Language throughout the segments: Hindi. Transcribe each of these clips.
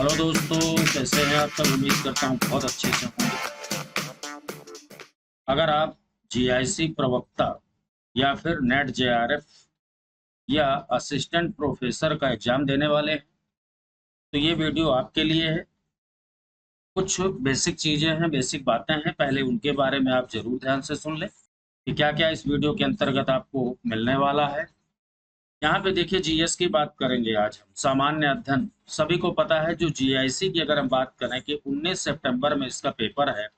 हेलो दोस्तों, कैसे हैं आप सब। उम्मीद करता हूँ बहुत अच्छे से होंगे। अगर आप जीआईसी प्रवक्ता या फिर नेट जेआरएफ या असिस्टेंट प्रोफेसर का एग्जाम देने वाले हैं तो ये वीडियो आपके लिए है। कुछ बेसिक चीजें हैं, बेसिक बातें हैं, पहले उनके बारे में आप जरूर ध्यान से सुन लें कि क्या क्या इस वीडियो के अंतर्गत आपको मिलने वाला है। यहाँ पे देखिए, जीएस की बात करेंगे आज हम। सामान्य अध्ययन सभी को पता है। जो जीआईसी की अगर हम बात करें कि 19 सितंबर में इसका पेपर है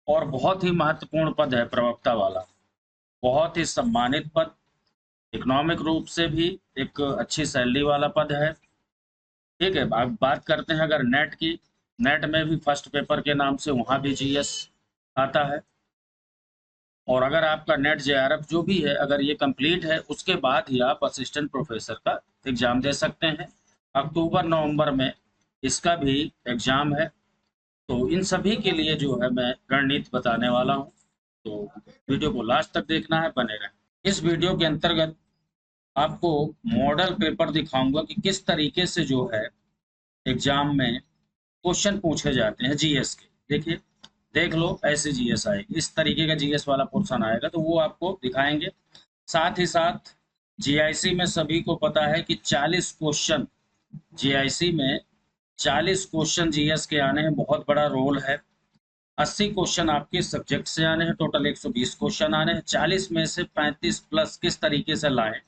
और बहुत ही महत्वपूर्ण पद है प्रवक्ता वाला, बहुत ही सम्मानित पद, इकोनॉमिक रूप से भी एक अच्छी सैलरी वाला पद है। ठीक है, अब बात करते हैं अगर नेट की। नेट में भी फर्स्ट पेपर के नाम से वहाँ भी जीएस आता है। और अगर आपका नेट जेआरएफ जो भी है, अगर ये कंप्लीट है, उसके बाद ही आप असिस्टेंट प्रोफेसर का एग्जाम दे सकते हैं। अक्टूबर नवंबर में इसका भी एग्जाम है। तो इन सभी के लिए जो है मैं रणनीति बताने वाला हूँ। तो वीडियो को लास्ट तक देखना है, बने रहें। इस वीडियो के अंतर्गत आपको मॉडल पेपर दिखाऊंगा कि किस तरीके से जो है एग्जाम में क्वेश्चन पूछे जाते हैं जीएस के। देखिए, देख लो, ऐसे जीएस आएगी, इस तरीके का जीएस वाला पोर्शन आएगा, तो वो आपको दिखाएंगे। साथ ही साथ जीआईसी में सभी को पता है कि 40 क्वेश्चन जीआईसी में 40 क्वेश्चन जीएस के आने हैं, बहुत बड़ा रोल है। 80 क्वेश्चन आपके सब्जेक्ट से आने हैं, टोटल 120 क्वेश्चन आने हैं। 40 में से 35 प्लस किस तरीके से लाएं,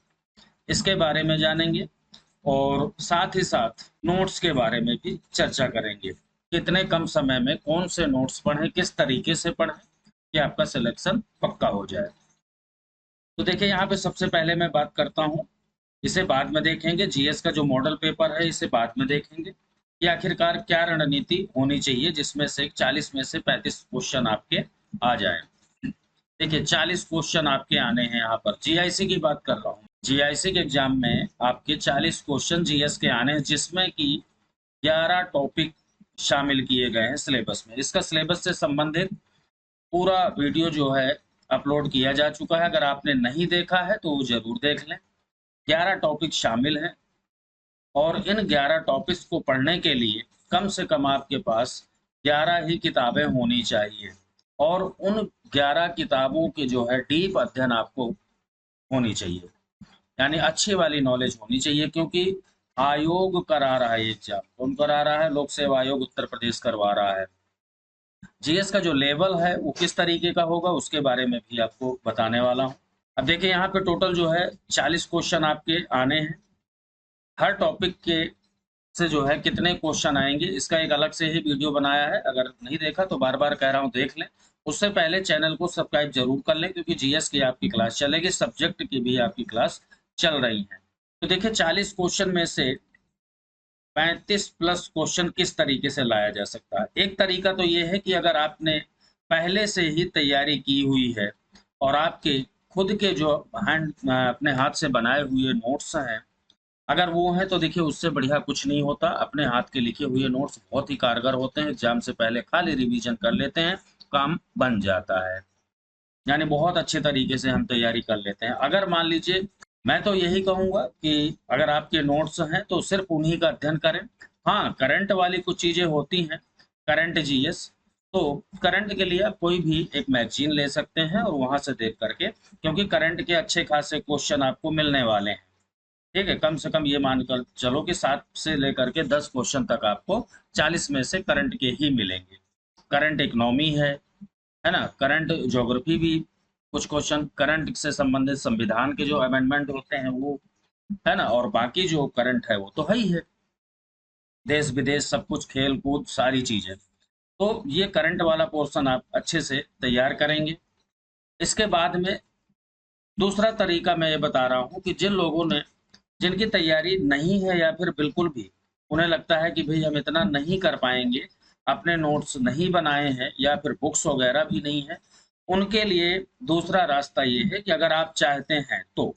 इसके बारे में जानेंगे। और साथ ही साथ नोट्स के बारे में भी चर्चा करेंगे। कितने कम समय में कौन से नोट्स पढ़ें, किस तरीके से पढ़ें कि आपका सिलेक्शन पक्का हो जाए। तो देखिए, यहाँ पे सबसे पहले मैं बात करता हूँ, इसे बाद में देखेंगे। जीएस का जो मॉडल पेपर है इसे बाद में देखेंगे कि आखिरकार क्या रणनीति होनी चाहिए जिसमें से 40 में से 35 क्वेश्चन आपके आ जाए। देखिए, 40 क्वेश्चन आपके आने हैं। यहाँ पर जीआईसी की बात कर रहा हूँ। जीआईसी के एग्जाम में आपके 40 क्वेश्चन जीएस के आने हैं, जिसमें कि 11 टॉपिक शामिल किए गए हैं सिलेबस में। इसका सिलेबस से संबंधित पूरा वीडियो जो है अपलोड किया जा चुका है। अगर आपने नहीं देखा है तो वो जरूर देख लें। 11 टॉपिक शामिल हैं और इन 11 टॉपिक्स को पढ़ने के लिए कम से कम आपके पास 11 ही किताबें होनी चाहिए। और उन 11 किताबों के जो है डीप अध्ययन आपको होनी चाहिए, यानी अच्छी वाली नॉलेज होनी चाहिए। क्योंकि आयोग करा रहा है एग्जाम। कौन करा रहा है? लोक सेवा आयोग उत्तर प्रदेश करवा रहा है। जीएस का जो लेवल है वो किस तरीके का होगा उसके बारे में भी आपको बताने वाला हूँ। अब देखिए, यहाँ पे टोटल जो है 40 क्वेश्चन आपके आने हैं। हर टॉपिक के से जो है कितने क्वेश्चन आएंगे, इसका एक अलग से ही वीडियो बनाया है। अगर नहीं देखा तो बार बार कह रहा हूँ, देख लें। उससे पहले चैनल को सब्सक्राइब जरूर कर लें, क्योंकि जीएस की आपकी क्लास चलेगी, सब्जेक्ट की भी आपकी क्लास चल रही है। तो देखिए, 40 क्वेश्चन में से 35 प्लस क्वेश्चन किस तरीके से लाया जा सकता है। एक तरीका तो ये है कि अगर आपने पहले से ही तैयारी की हुई है और आपके खुद के जो अपने हाथ से बनाए हुए नोट्स हैं, अगर वो है तो देखिए, उससे बढ़िया कुछ नहीं होता। अपने हाथ के लिखे हुए नोट्स बहुत ही कारगर होते हैं। एग्जाम से पहले खाली रिवीजन कर लेते हैं, काम बन जाता है। यानी बहुत अच्छे तरीके से हम तैयारी कर लेते हैं। अगर मान लीजिए, मैं तो यही कहूंगा कि अगर आपके नोट्स हैं तो सिर्फ उन्हीं का अध्ययन करें। हाँ, करंट वाली कुछ चीजें होती हैं, करंट जीएस। तो करंट के लिए आप कोई भी एक मैगजीन ले सकते हैं और वहां से देख करके, क्योंकि करंट के अच्छे खासे क्वेश्चन आपको मिलने वाले हैं। ठीक है, कम से कम ये मानकर चलो कि 7 से लेकर के 10 क्वेश्चन तक आपको 40 में से करंट के ही मिलेंगे। करंट इकोनॉमी है ना, करंट ज्योग्राफी भी कुछ क्वेश्चन, करंट से संबंधित संविधान के जो अमेंडमेंट होते हैं वो, है ना, और बाकी जो करंट है वो तो है ही है, देश विदेश सब कुछ, खेल कूद सारी चीजें। तो ये करंट वाला पोर्शन आप अच्छे से तैयार करेंगे। इसके बाद में दूसरा तरीका मैं ये बता रहा हूँ कि जिन लोगों ने, जिनकी तैयारी नहीं है या फिर बिल्कुल भी उन्हें लगता है कि भाई हम इतना नहीं कर पाएंगे, अपने नोट्स नहीं बनाए हैं या फिर बुक्स वगैरह भी नहीं है, उनके लिए दूसरा रास्ता ये है कि अगर आप चाहते हैं तो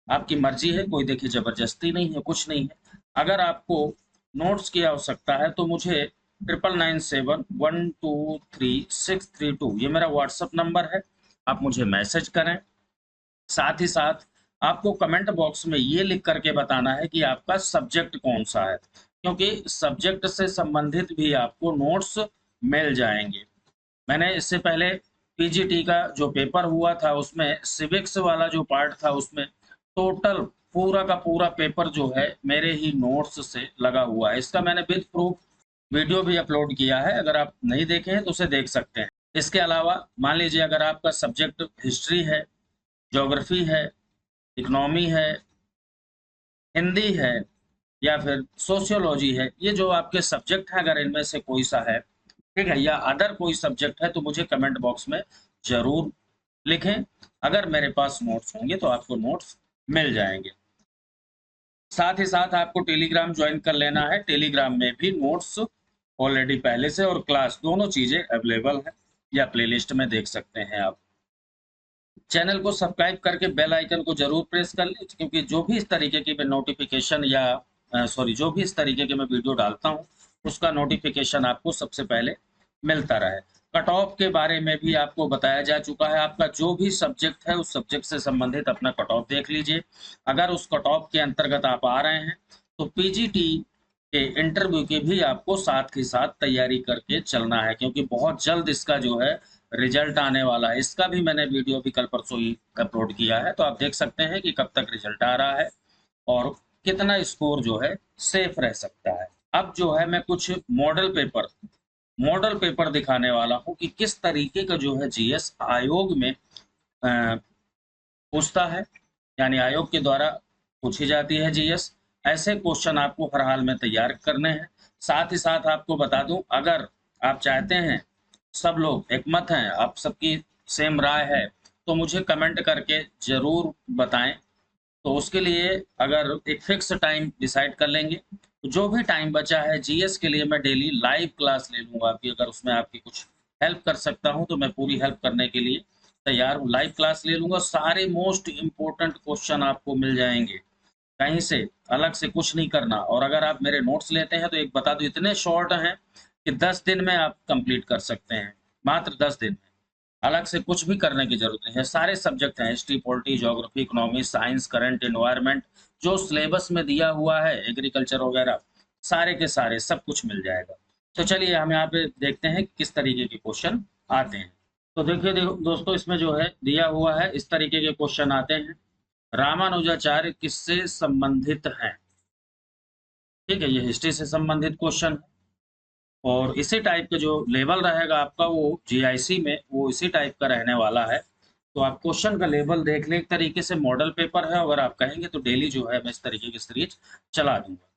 आपकी मर्जी है, कोई देखिए जबरदस्ती नहीं है, कुछ नहीं है। अगर आपको नोट्स की आवश्यकता है तो मुझे 9997123632 ये मेरा व्हाट्सअप नंबर है, आप मुझे मैसेज करें। साथ ही साथ आपको कमेंट बॉक्स में ये लिख करके बताना है कि आपका सब्जेक्ट कौन सा है। क्योंकि सब्जेक्ट से संबंधित भी आपको नोट्स मिल जाएंगे। मैंने इससे पहले पीजीटी का जो पेपर हुआ था उसमें सिविक्स वाला जो पार्ट था उसमें टोटल पूरा का पूरा पेपर जो है मेरे ही नोट्स से लगा हुआ है। इसका मैंने विद प्रूफ वीडियो भी अपलोड किया है, अगर आप नहीं देखे हैं तो उसे देख सकते हैं। इसके अलावा मान लीजिए अगर आपका सब्जेक्ट हिस्ट्री है, ज्योग्राफी है, इकोनॉमी है, हिंदी है या फिर सोशियोलॉजी है, ये जो आपके सब्जेक्ट है अगर इनमें से कोई सा है, ठीक है, या अदर कोई सब्जेक्ट है तो मुझे कमेंट बॉक्स में जरूर लिखें। अगर मेरे पास नोट्स होंगे तो आपको नोट्स मिल जाएंगे। साथ ही साथ आपको टेलीग्राम ज्वाइन कर लेना है। टेलीग्राम में भी नोट्स ऑलरेडी पहले से और क्लास दोनों चीजें अवेलेबल है, या प्लेलिस्ट में देख सकते हैं आप। चैनल को सब्सक्राइब करके बेल आइकन को जरूर प्रेस कर लें, क्योंकि जो भी इस तरीके की मैं नोटिफिकेशन या जो भी इस तरीके के मैं वीडियो डालता हूँ उसका नोटिफिकेशन आपको सबसे पहले मिलता रहे। कट ऑफ के बारे में भी आपको बताया जा चुका है। आपका जो भी सब्जेक्ट है उस सब्जेक्ट से संबंधित अपना कट ऑफ देख लीजिए। अगर उस कट ऑफ के अंतर्गत आप आ रहे हैं तो पीजीटी के इंटरव्यू की भी आपको साथ ही साथ तैयारी करके चलना है, क्योंकि बहुत जल्द इसका जो है रिजल्ट आने वाला है। इसका भी मैंने वीडियो भी कल परसों ही अपलोड किया है, तो आप देख सकते हैं कि कब तक रिजल्ट आ रहा है और कितना स्कोर जो है सेफ रह सकता है। अब जो है मैं कुछ मॉडल पेपर दिखाने वाला हूं कि किस तरीके का जो है जीएस आयोग में पूछता है, यानी आयोग के द्वारा पूछी जाती है जीएस। ऐसे क्वेश्चन आपको हर हाल में तैयार करने हैं। साथ ही साथ आपको बता दूं, अगर आप चाहते हैं, सब लोग एक मत हैं, आप सबकी सेम राय है, तो मुझे कमेंट करके जरूर बताएं। तो उसके लिए अगर एक फिक्स टाइम डिसाइड कर लेंगे, तो जो भी टाइम बचा है जीएस के लिए मैं डेली लाइव क्लास ले लूंगा आपकी। अगर उसमें आपकी कुछ हेल्प कर सकता हूं तो मैं पूरी हेल्प करने के लिए तैयार हूँ। लाइव क्लास ले लूंगा, सारे मोस्ट इम्पोर्टेंट क्वेश्चन आपको मिल जाएंगे, कहीं से अलग से कुछ नहीं करना। और अगर आप मेरे नोट्स लेते हैं तो एक बता दूं, इतने शॉर्ट हैं कि 10 दिन में आप कंप्लीट कर सकते हैं, मात्र 10 दिन में। अलग से कुछ भी करने की जरूरत नहीं है। सारे सब्जेक्ट हैं, history, polity, geography, economy, science, current, environment, जो सिलेबस में दिया हुआ है, एग्रीकल्चर वगैरह, सारे के सारे सब कुछ मिल जाएगा। तो चलिए हम यहाँ पे देखते हैं कि किस तरीके के क्वेश्चन आते हैं। तो देखिए दोस्तों, इसमें जो है दिया हुआ है इस तरीके के क्वेश्चन आते हैं। रामानुजाचार्य किससे संबंधित हैं? ठीक है, ये हिस्ट्री से संबंधित क्वेश्चन है। और इसी टाइप का जो लेवल रहेगा आपका वो जीआईसी में वो इसी टाइप का रहने वाला है। तो आप क्वेश्चन का लेवल देख लें। एक तरीके से मॉडल पेपर है, अगर आप कहेंगे तो डेली जो है मैं इस तरीके की सीरीज चला दूंगा।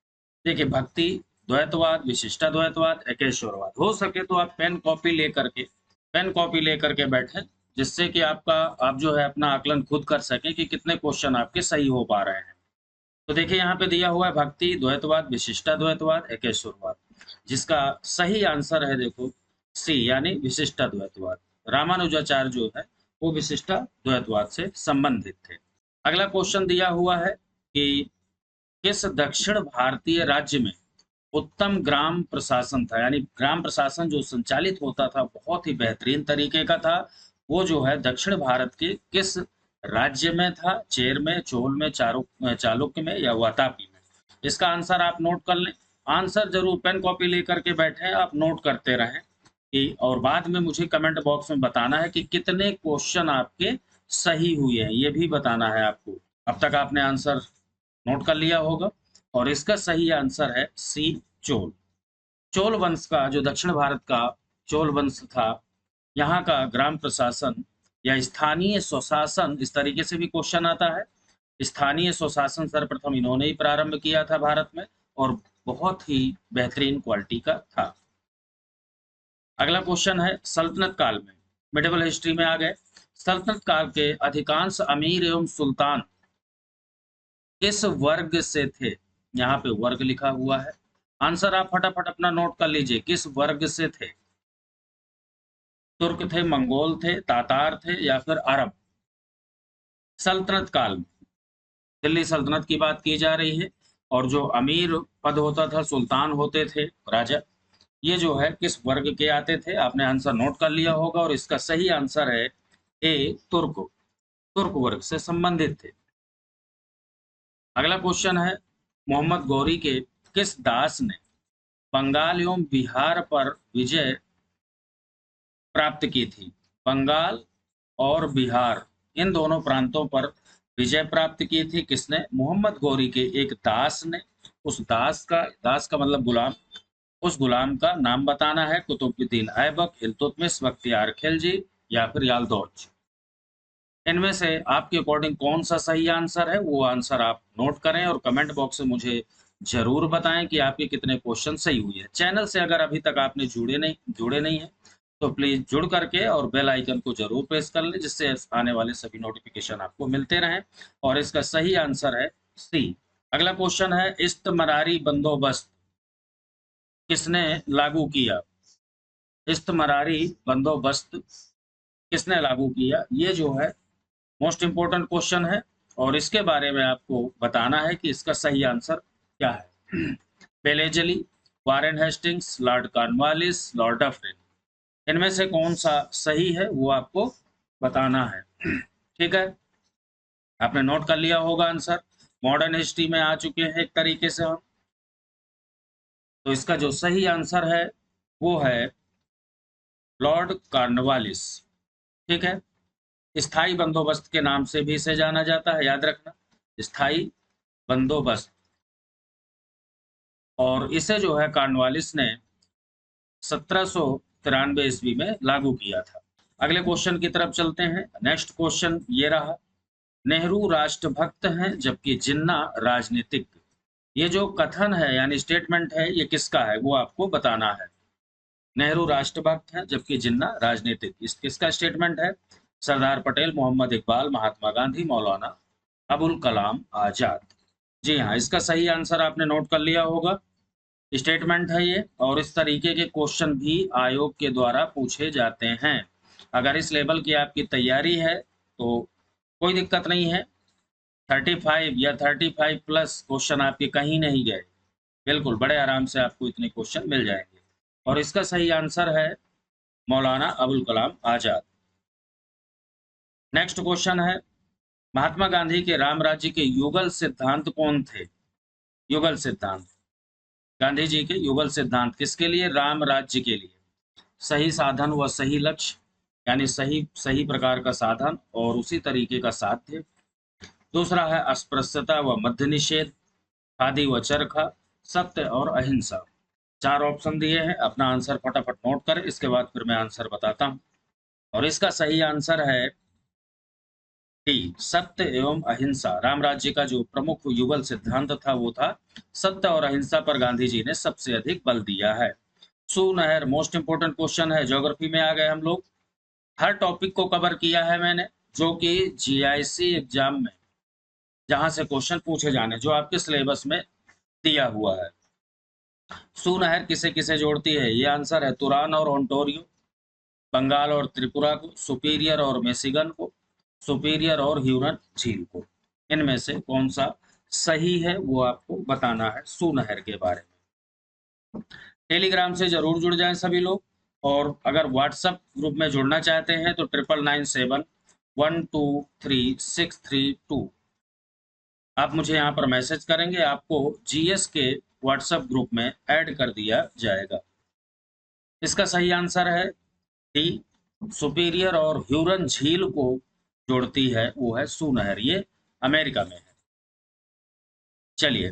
देखिए, भक्ति, द्वैतवाद, विशिष्टाद्वैतवाद, एकेश्वरवाद। हो सके तो आप पेन कॉपी लेकर के बैठें, जिससे कि आप जो है अपना आकलन खुद कर सकें कि कितने क्वेश्चन आपके सही हो पा रहे हैं। तो देखिए यहाँ पे दिया हुआ है भक्ति, द्वैतवाद, विशिष्टाद्वैतवाद, एकेश्वरवाद। जिसका सही आंसर है देखो सी, यानी विशिष्टाद्वैतवाद। रामानुजाचार्य जो है वो विशिष्टाद्वैतवाद से संबंधित थे। अगला क्वेश्चन दिया हुआ है कि किस दक्षिण भारतीय राज्य में उत्तम ग्राम प्रशासन था, यानी ग्राम प्रशासन जो संचालित होता था बहुत ही बेहतरीन तरीके का था, वो जो है दक्षिण भारत के किस राज्य में था? चेर में, चोल में, चालुक्य में या वातापी में? इसका आंसर आप नोट कर लें। आंसर जरूर पेन कॉपी लेकर के बैठे, आप नोट करते रहें कि, और बाद में मुझे कमेंट बॉक्स में बताना है कि कितने क्वेश्चन आपके सही हुए हैं, ये भी बताना है आपको। अब तक आपने आंसर नोट कर लिया होगा, और इसका सही आंसर है सी, चोल। चोल वंश का, जो दक्षिण भारत का चोल वंश था, यहाँ का ग्राम प्रशासन या स्थानीय स्वशासन, इस तरीके से भी क्वेश्चन आता है। स्थानीय स्वशासन सर्वप्रथम इन्होंने ही प्रारंभ किया था भारत में, और बहुत ही बेहतरीन क्वालिटी का था। अगला क्वेश्चन है सल्तनत काल में, मिडिवल हिस्ट्री में आ गए। सल्तनत काल के अधिकांश अमीर एवं सुल्तान किस वर्ग से थे? यहाँ पे वर्ग लिखा हुआ है। आंसर आप फटाफट अपना नोट कर लीजिए, किस वर्ग से थे? तुर्क थे, मंगोल थे, तातार थे या फिर अरब? सल्तनत काल में दिल्ली सल्तनत की बात की जा रही है, और जो अमीर पद होता था, सुल्तान होते थे, राजा, ये जो है किस वर्ग के आते थे? आपने आंसर नोट कर लिया होगा, और इसका सही आंसर है ए, तुर्क वर्ग से संबंधित थे। अगला क्वेश्चन है मोहम्मद गौरी के किस दास ने बंगाल एवं बिहार पर विजय प्राप्त की थी? बंगाल और बिहार इन दोनों प्रांतों पर विजय प्राप्त की थी किसने? मोहम्मद गौरी के एक दास ने। उस दास का मतलब गुलाम। उस गुलाम का नाम बताना है। कुतुबुद्दीन ऐबक, इल्तुतमिश, बख्तियार खिलजी या फिर यालदौज। इनमें से आपके अकॉर्डिंग कौन सा सही आंसर है, वो आंसर आप नोट करें और कमेंट बॉक्स में मुझे जरूर बताएं कि आपके कितने क्वेश्चन सही हुए हैं। चैनल से अगर अभी तक आपने जुड़े नहीं है तो प्लीज जुड़ करके और बेल आइकन को जरूर प्रेस कर लें, जिससे आने वाले सभी नोटिफिकेशन आपको मिलते रहें। और इसका सही आंसर है सी। अगला क्वेश्चन है, इस्तमरारी बंदोबस्त किसने लागू किया? इस्तमरारी बंदोबस्त किसने लागू किया? ये जो है मोस्ट इंपोर्टेंट क्वेश्चन है और इसके बारे में आपको बताना है कि इसका सही आंसर क्या है। बेलेजली, Warren Hastings, Lord Cornwallis, Lord Dufferin, इनमें से कौन सा सही है वो आपको बताना है। ठीक है, आपने नोट कर लिया होगा आंसर। मॉडर्न हिस्ट्री में आ चुके हैं एक तरीके से हम। तो इसका जो सही आंसर है वो है लॉर्ड कॉर्नवालिस। ठीक है, स्थायी बंदोबस्त के नाम से भी इसे जाना जाता है, याद रखना, स्थायी बंदोबस्त। और इसे जो है कॉर्नवालिस ने 1793 ईस्वी में लागू किया था। अगले क्वेश्चन की तरफ चलते हैं। नेक्स्ट क्वेश्चन ये रहा, नेहरू राष्ट्रभक्त हैं जबकि जिन्ना राजनीतिक। ये जो कथन है यानी स्टेटमेंट है, ये किसका है वो आपको बताना है। नेहरू राष्ट्रभक्त हैं जबकि जिन्ना राजनीतिक, इस किसका स्टेटमेंट है? सरदार पटेल, मोहम्मद इकबाल, महात्मा गांधी, मौलाना अबुल कलाम आजाद। जी हाँ, इसका सही आंसर आपने नोट कर लिया होगा। स्टेटमेंट है ये और इस तरीके के क्वेश्चन भी आयोग के द्वारा पूछे जाते हैं। अगर इस लेवल की आपकी तैयारी है तो कोई दिक्कत नहीं है। 35 या 35 प्लस क्वेश्चन आपके कहीं नहीं गए, बिल्कुल बड़े आराम से आपको इतने क्वेश्चन मिल जाएंगे। और इसका सही आंसर है मौलाना अबुल कलाम आजाद। नेक्स्ट क्वेश्चन है, महात्मा गांधी के राम राज्य के युगल सिद्धांत कौन थे? युगल सिद्धांत, गांधी जी के युगल सिद्धांत किसके लिए? राम राज्य के लिए। सही साधन व सही लक्ष्य, यानी सही सही प्रकार का साधन और उसी तरीके का साध्य। दूसरा है अस्पृश्यता व मध्य निषेध, खादी व चरखा, सत्य और अहिंसा। चार ऑप्शन दिए हैं, अपना आंसर फटाफट नोट करें, इसके बाद फिर मैं आंसर बताता हूं। और इसका सही आंसर है डी, सत्य एवं अहिंसा। राम राज्य का जो प्रमुख युगल सिद्धांत था वो था सत्य और अहिंसा पर गांधी जी ने सबसे अधिक बल दिया है। सुनहर मोस्ट इंपोर्टेंट क्वेश्चन है, ज्योग्राफी में आ गए हम लोग। हर टॉपिक को कवर किया है मैंने, जो कि जीआईसी एग्जाम में जहां से क्वेश्चन पूछे जाने, जो आपके सिलेबस में दिया हुआ है। सुनहर किसे किसे जोड़ती है? ये आंसर है तुरान और ओंटारियो, बंगाल और त्रिपुरा को, सुपीरियर और मिशिगन को, सुपीरियर और ह्यूरन झील को। इनमें से कौन सा सही है वो आपको बताना है सुनहर के बारे में। टेलीग्राम से जरूर जुड़ जाएं सभी लोग। और अगर व्हाट्सएप ग्रुप में जुड़ना चाहते हैं तो 9997123632 आप मुझे यहाँ पर मैसेज करेंगे, आपको जीएस के व्हाट्सएप ग्रुप में ऐड कर दिया जाएगा। इसका सही आंसर है डी, सुपीरियर और ह्यूरन झील को जोड़ती है वो है सुनहर, ये अमेरिका में है। चलिए,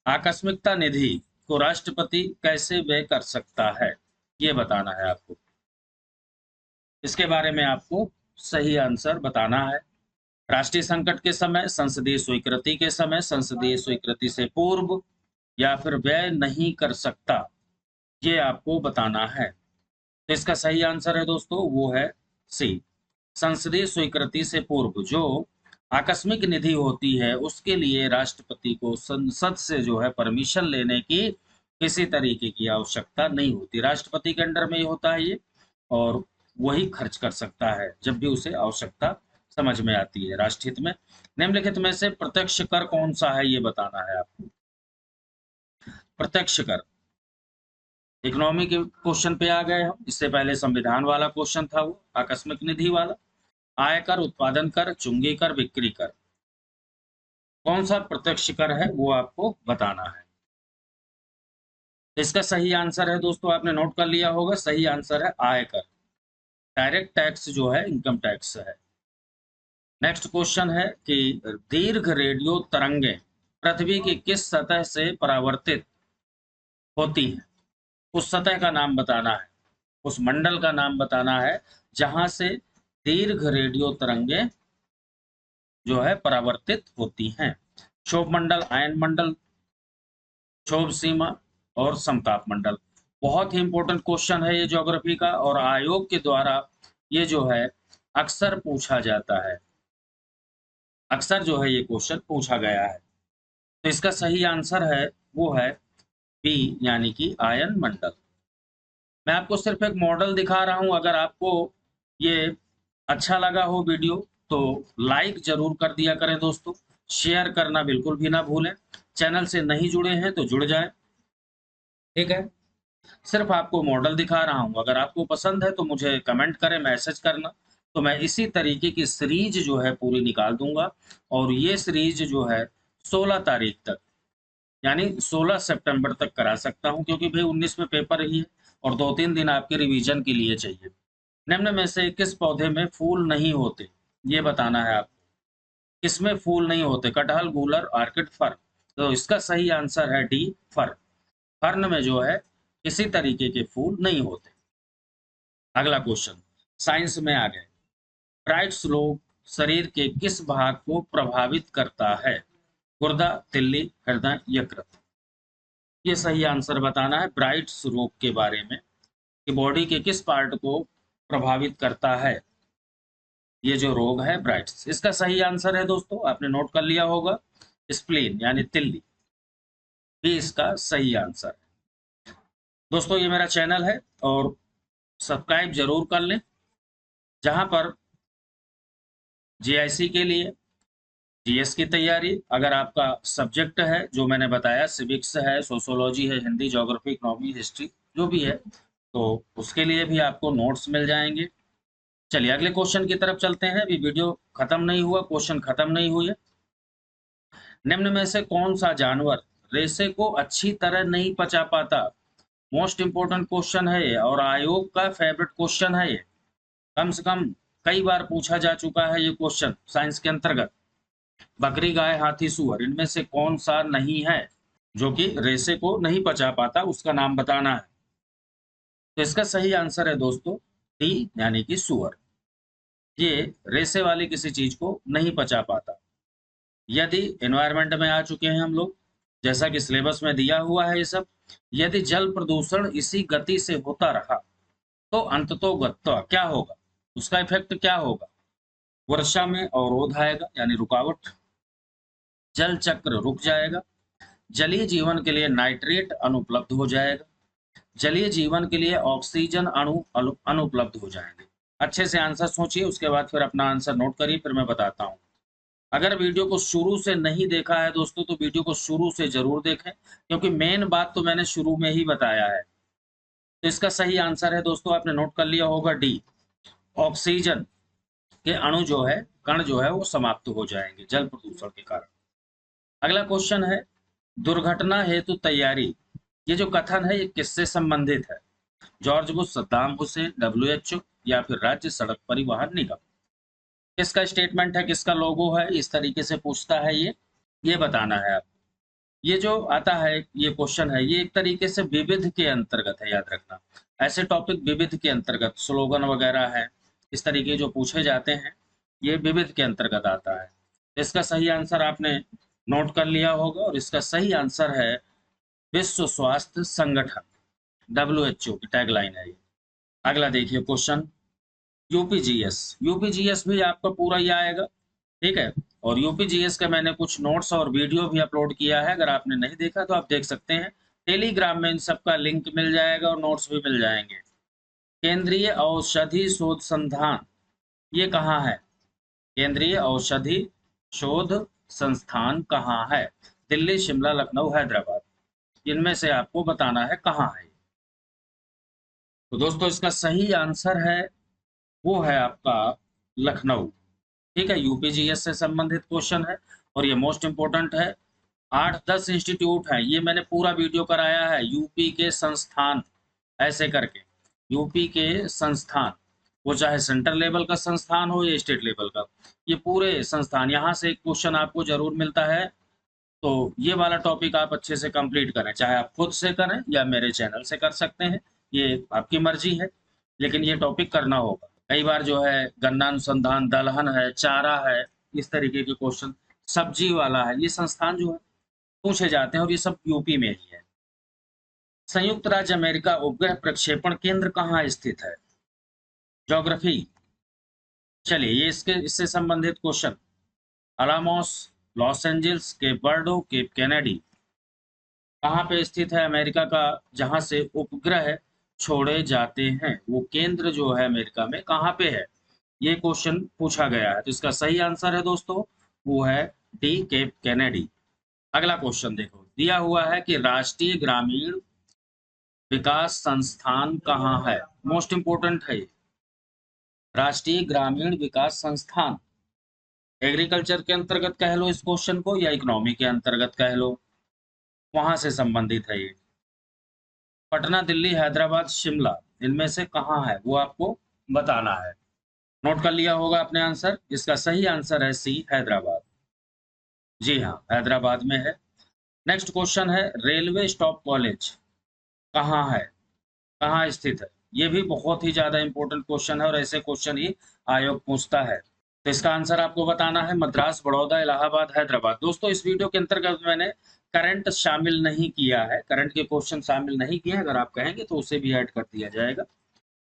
आकस्मिकता निधि को राष्ट्रपति कैसे व्यय कर सकता है ये बताना है आपको। इसके बारे में आपको सही आंसर बताना है। राष्ट्रीय संकट के समय, संसदीय स्वीकृति के समय, संसदीय स्वीकृति से पूर्व या फिर व्यय नहीं कर सकता, ये आपको बताना है। तो इसका सही आंसर है दोस्तों वो है सी, संसदीय स्वीकृति से पूर्व जो आकस्मिक निधि होती है उसके लिए राष्ट्रपति को संसद से जो है परमिशन लेने की किसी तरीके की आवश्यकता नहीं होती। राष्ट्रपति के अंडर में ही होता है ये और वही खर्च कर सकता है जब भी उसे आवश्यकता समझ में आती है राष्ट्रहित में। निम्नलिखित में से प्रत्यक्ष कर कौन सा है ये बताना है आपको। प्रत्यक्ष कर, इकोनॉमी के क्वेश्चन पे आ गए हम। इससे पहले संविधान वाला क्वेश्चन था वो आकस्मिक निधि वाला। आयकर, उत्पादन कर, चुंगी कर, बिक्री कर, कौन सा प्रत्यक्ष कर है वो आपको बताना है। इसका सही आंसर है दोस्तों, आपने नोट कर लिया होगा, सही आंसर है आयकर। डायरेक्ट टैक्स जो है इनकम टैक्स है। नेक्स्ट क्वेश्चन है कि दीर्घ रेडियो तरंगें पृथ्वी की किस सतह से परावर्तित होती हैं? उस सतह का नाम बताना है, उस मंडल का नाम बताना है जहां से दीर्घ रेडियो तरंगें जो है परावर्तित होती हैं। क्षोभ मंडल, आयन मंडल, क्षोभ सीमा और समताप मंडल। बहुत ही इंपॉर्टेंट क्वेश्चन है ये ज्योग्राफी का, और आयोग के द्वारा ये जो है अक्सर पूछा जाता है, अक्सर जो है ये क्वेश्चन पूछा गया है। तो इसका सही आंसर है वो है बी, यानी कि आयन मंडल। मैं आपको सिर्फ एक मॉडल दिखा रहा हूं, अगर आपको ये अच्छा लगा हो वीडियो तो लाइक जरूर कर दिया करें दोस्तों, शेयर करना बिल्कुल भी ना भूलें। चैनल से नहीं जुड़े हैं तो जुड़ जाएं, ठीक है। सिर्फ आपको मॉडल दिखा रहा हूं, अगर आपको पसंद है तो मुझे कमेंट करें, मैसेज करना, तो मैं इसी तरीके की सीरीज जो है पूरी निकाल दूंगा। और ये सीरीज जो है 16 तारीख तक, यानी 16 सितंबर तक करा सकता हूं, क्योंकि भाई 19 में पेपर ही है और 2-3 दिन आपके रिवीजन के लिए चाहिए। निम्न में से किस पौधे में फूल नहीं होते, ये बताना है आपको। किसमें फूल नहीं होते? कटहल, गूलर, ऑर्किड, फर। तो इसका सही आंसर है डी, फर। फर्न में जो है किसी तरीके के फूल नहीं होते। अगला क्वेश्चन साइंस में आ गए। ब्राइट स्लोप शरीर के किस भाग को प्रभावित करता है? गुर्दा, तिल्ली, हृदय, यकृत। ये सही आंसर बताना है ब्राइट स्लोप के बारे में, कि बॉडी के किस पार्ट को प्रभावित करता है ये जो रोग है ब्राइट्स। इसका सही आंसर है दोस्तों, आपने नोट कर लिया होगा, स्प्लीन यानी तिल्ली, भी इसका सही आंसर है। दोस्तों ये मेरा चैनल है और सब्सक्राइब जरूर कर लें, जहां पर जीआईसी के लिए, जीएस की तैयारी, अगर आपका सब्जेक्ट है जो मैंने बताया, सिविक्स है, सोशोलॉजी है, हिंदी, ज्योग्राफी, इकोनॉमी, हिस्ट्री, जो भी है, तो उसके लिए भी आपको नोट्स मिल जाएंगे। चलिए अगले क्वेश्चन की तरफ चलते हैं। अभी वीडियो खत्म नहीं हुआ, क्वेश्चन खत्म नहीं हुए। निम्न में से कौन सा जानवर रेशे को अच्छी तरह नहीं पचा पाता? मोस्ट इंपोर्टेंट क्वेश्चन है ये, और आयोग का फेवरेट क्वेश्चन है ये। कम से कम कई बार पूछा जा चुका है ये क्वेश्चन साइंस के अंतर्गत। बकरी, गाय, हाथी, सुअर, इनमें से कौन सा नहीं है जो कि रेशे को नहीं पचा पाता? उसका नाम बताना है। तो इसका सही आंसर है दोस्तों डी, यानी कि सुअर। ये रेशे वाली किसी चीज को नहीं पचा पाता। यदि एनवायरमेंट में आ चुके हैं हम लोग, जैसा कि सिलेबस में दिया हुआ है ये सब, यदि जल प्रदूषण इसी गति से होता रहा तो अंततोगत्वा क्या होगा? उसका इफेक्ट क्या होगा? वर्षा में अवरोध आएगा, यानी रुकावट, जल चक्र रुक जाएगा, जलीय जीवन के लिए नाइट्रेट अनुपलब्ध हो जाएगा, जलीय जीवन के लिए ऑक्सीजन अनुपलब्ध हो जाएंगे। अच्छे से आंसर सोचिए, उसके बाद फिर अपना आंसर नोट करिए, फिर मैं बताता हूँ। अगर वीडियो को शुरू से नहीं देखा है दोस्तों तो वीडियो को शुरू से जरूर देखें, क्योंकि मेन बात तो मैंने शुरू में ही बताया है। तो इसका सही आंसर है दोस्तों, आपने नोट कर लिया होगा डी, ऑक्सीजन के अणु जो है, कण जो है वो समाप्त हो जाएंगे जल प्रदूषण के कारण। अगला क्वेश्चन है दुर्घटना हेतु तैयारी। ये जो कथन है ये किससे संबंधित है? George Bush, Saddam Hussain, WHO या फिर राज्य सड़क परिवहन निगम। किसका स्टेटमेंट है, किसका लोगो है, इस तरीके से पूछता है ये बताना है आपको। ये जो आता है ये क्वेश्चन है, ये एक तरीके से विविध के अंतर्गत है, याद रखना। ऐसे टॉपिक विविध के अंतर्गत, स्लोगन वगैरह है, इस तरीके जो पूछे जाते हैं ये विविध के अंतर्गत आता है। इसका सही आंसर आपने नोट कर लिया होगा, और इसका सही आंसर है विश्व स्वास्थ्य संगठन, डब्ल्यूएचओ की टैगलाइन है ये। अगला देखिए क्वेश्चन यूपीजीएस। यूपीजीएस भी आपका पूरा ही आएगा, ठीक है। और यूपीजीएस का मैंने कुछ नोट्स और वीडियो भी अपलोड किया है, अगर आपने नहीं देखा तो आप देख सकते हैं। टेलीग्राम में इन सबका लिंक मिल जाएगा और नोट्स भी मिल जाएंगे। केंद्रीय औषधि शोध संस्थान ये कहाँ है? केंद्रीय औषधि शोध संस्थान कहाँ है? दिल्ली, शिमला, लखनऊ, हैदराबाद, इनमें से आपको बताना है कहाँ है। तो दोस्तों इसका सही आंसर है वो है आपका लखनऊ, ठीक है। यूपीजीएस से संबंधित क्वेश्चन है और ये मोस्ट इंपोर्टेंट है। 8-10 इंस्टीट्यूट हैं, ये मैंने पूरा वीडियो कराया है। यूपी के संस्थान ऐसे करके, यूपी के संस्थान, वो चाहे सेंट्रल लेवल का संस्थान हो या स्टेट लेवल का, ये पूरे संस्थान, यहाँ से एक क्वेश्चन आपको जरूर मिलता है। तो ये वाला टॉपिक आप अच्छे से कंप्लीट करें, चाहे आप खुद से करें या मेरे चैनल से कर सकते हैं, ये आपकी मर्जी है, लेकिन ये टॉपिक करना होगा। कई बार जो है गन्ना अनुसंधान, दलहन है, चारा है, इस तरीके के क्वेश्चन, सब्जी वाला है, ये संस्थान जो है पूछे जाते हैं और ये सब यूपी में ही है। संयुक्त राज्य अमेरिका उपग्रह प्रक्षेपण केंद्र कहाँ स्थित है? ज्योग्राफी। चलिए, ये इससे संबंधित question. Alamos, Los Angeles, Cape Verde, Cape Kennedy, कहाँ पे स्थित है अमेरिका का जहां से उपग्रह छोड़े जाते हैं? वो केंद्र जो है अमेरिका में कहाँ पे है, ये क्वेश्चन पूछा गया है। तो इसका सही आंसर है दोस्तों, वो है डी, केप कैनेडी। अगला क्वेश्चन देखो, दिया हुआ है कि राष्ट्रीय ग्रामीण विकास संस्थान कहाँ है? मोस्ट इंपोर्टेंट है ये। राष्ट्रीय ग्रामीण विकास संस्थान, एग्रीकल्चर के अंतर्गत कह लो इस क्वेश्चन को या इकोनॉमी के अंतर्गत कह लो, वहां से संबंधित है ये। पटना, दिल्ली, हैदराबाद, शिमला, इनमें से कहाँ है वो आपको बताना है। नोट कर लिया होगा आपने आंसर, इसका सही आंसर है सी, हैदराबाद। जी हाँ, हैदराबाद में है। नेक्स्ट क्वेश्चन है, रेलवे स्टॉप कॉलेज कहाँ है, कहाँ स्थित है? ये भी बहुत ही ज्यादा इंपॉर्टेंट क्वेश्चन है और ऐसे क्वेश्चन ही आयोग पूछता है। तो इसका आंसर आपको बताना है, मद्रास, बड़ौदा, इलाहाबाद, हैदराबाद। दोस्तों, इस वीडियो के अंतर्गत मैंने करंट शामिल नहीं किया है, करंट के क्वेश्चन शामिल नहीं किए हैं। अगर आप कहेंगे तो उसे भी ऐड कर दिया जाएगा,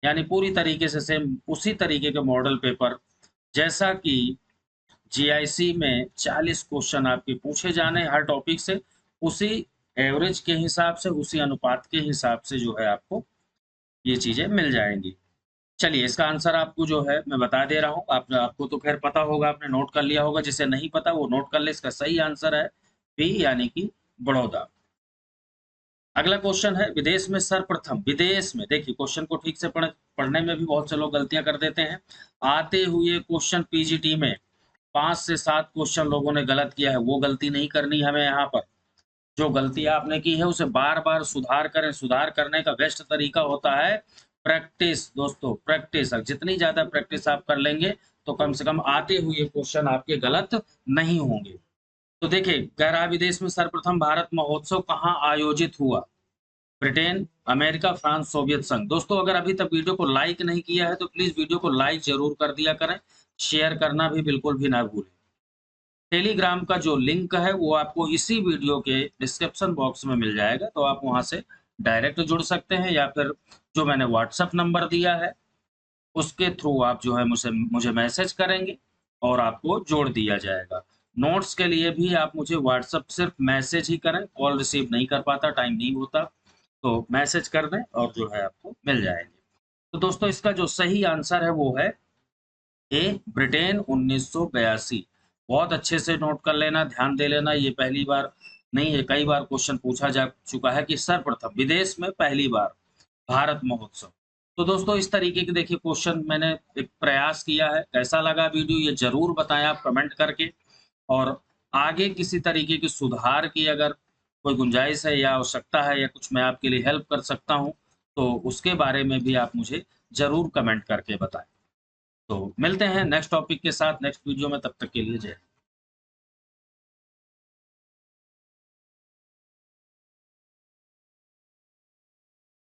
यानी पूरी तरीके से सेम उसी तरीके के मॉडल पेपर जैसा कि जीआईसी में 40 क्वेश्चन आपके पूछे जाने हर टॉपिक से, उसी एवरेज के हिसाब से, उसी अनुपात के हिसाब से जो है आपको ये चीजें मिल जाएंगी। चलिए, इसका आंसर आपको जो है मैं बता दे रहा हूँ, आपको तो खैर पता होगा, आपने नोट कर लिया होगा, जिसे नहीं पता वो नोट कर ले। इसका सही आंसर है बी, यानी कि बड़ौदा। अगला क्वेश्चन है, विदेश में सर्वप्रथम, विदेश में, देखिए क्वेश्चन को ठीक से पढ़ने में भी बहुत से लोग गलतियां कर देते हैं। आते हुए क्वेश्चन पीजीटी में 5 से 7 क्वेश्चन लोगों ने गलत किया है, वो गलती नहीं करनी हमें यहाँ पर। जो गलती आपने की है उसे बार बार सुधार करें। सुधार करने का बेस्ट तरीका होता है प्रैक्टिस। दोस्तों, प्रैक्टिस, जितनी ज्यादा प्रैक्टिस आप कर लेंगे तो कम से कम आते हुए क्वेश्चन आपके गलत नहीं होंगे। तो देखिए, कह रहा है विदेश में सर्वप्रथम भारत महोत्सव कहाँ आयोजित हुआ? ब्रिटेन, अमेरिका, फ्रांस, सोवियत संघ। दोस्तों, अगर अभी तक वीडियो को लाइक नहीं किया है तो प्लीज वीडियो को लाइक जरूर कर दिया करें, शेयर करना भी बिल्कुल भी ना भूलें। टेलीग्राम का जो लिंक है वो आपको इसी वीडियो के डिस्क्रिप्शन बॉक्स में मिल जाएगा, तो आप वहां से डायरेक्ट जुड़ सकते हैं, या फिर जो मैंने व्हाट्सएप नंबर दिया है उसके थ्रू आप जो है मुझे मैसेज करेंगे और आपको जोड़ दिया जाएगा। नोट्स के लिए भी आप मुझे व्हाट्सएप सिर्फ मैसेज ही करें, कॉल रिसीव नहीं कर पाता, टाइम नहीं होता, तो मैसेज कर दें और जो है आपको मिल जाएंगे। तो दोस्तों, इसका जो सही आंसर है वो है ए, ब्रिटेन, 1982। बहुत अच्छे से नोट कर लेना, ध्यान दे लेना, ये पहली बार नहीं है, कई बार क्वेश्चन पूछा जा चुका है कि सर्वप्रथम विदेश में पहली बार भारत महोत्सव। तो दोस्तों, इस तरीके के देखिए क्वेश्चन मैंने एक प्रयास किया है। कैसा लगा वीडियो ये जरूर बताएं आप कमेंट करके, और आगे किसी तरीके के सुधार की अगर कोई गुंजाइश है या आवश्यकता है या कुछ मैं आपके लिए हेल्प कर सकता हूं, तो उसके बारे में भी आप मुझे जरूर कमेंट करके बताएं। तो मिलते हैं नेक्स्ट टॉपिक के साथ नेक्स्ट वीडियो में, तब तक के लिए जय हिंद।